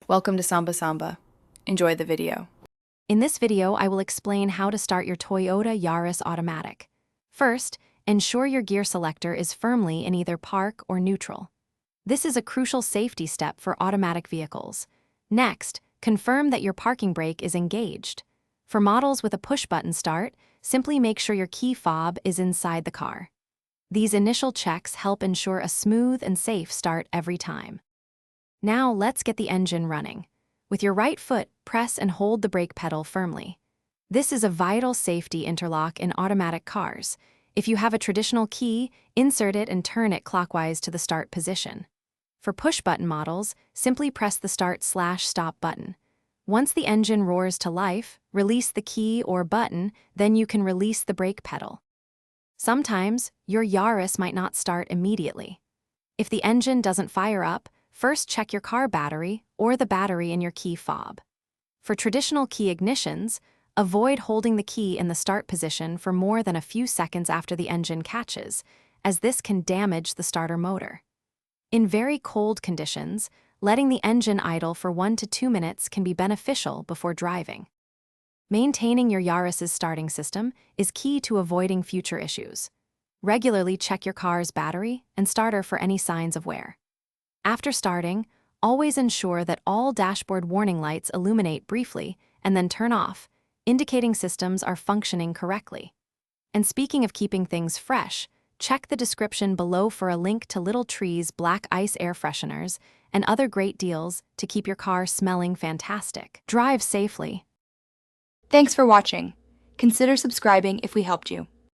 Welcome to Samba Samba. Enjoy the video. In this video, I will explain how to start your Toyota Yaris automatic. First, ensure your gear selector is firmly in either park or neutral. This is a crucial safety step for automatic vehicles. Next, confirm that your parking brake is engaged. For models with a push-button start, simply make sure your key fob is inside the car. These initial checks help ensure a smooth and safe start every time. Now let's get the engine running. With your right foot, press and hold the brake pedal firmly. This is a vital safety interlock in automatic cars. If you have a traditional key, insert it and turn it clockwise to the start position. For push-button models, simply press the start/stop button. Once the engine roars to life, release the key or button, then you can release the brake pedal. Sometimes, your Yaris might not start immediately. If the engine doesn't fire up, first check your car battery or the battery in your key fob. For traditional key ignitions, avoid holding the key in the start position for more than a few seconds after the engine catches, as this can damage the starter motor. In very cold conditions, letting the engine idle for 1 to 2 minutes can be beneficial before driving. Maintaining your Yaris's starting system is key to avoiding future issues. Regularly check your car's battery and starter for any signs of wear. After starting, always ensure that all dashboard warning lights illuminate briefly and then turn off, indicating systems are functioning correctly. And speaking of keeping things fresh, check the description below for a link to Little Tree's Black Ice air fresheners and other great deals to keep your car smelling fantastic. Drive safely. Thanks for watching. Consider subscribing if we helped you.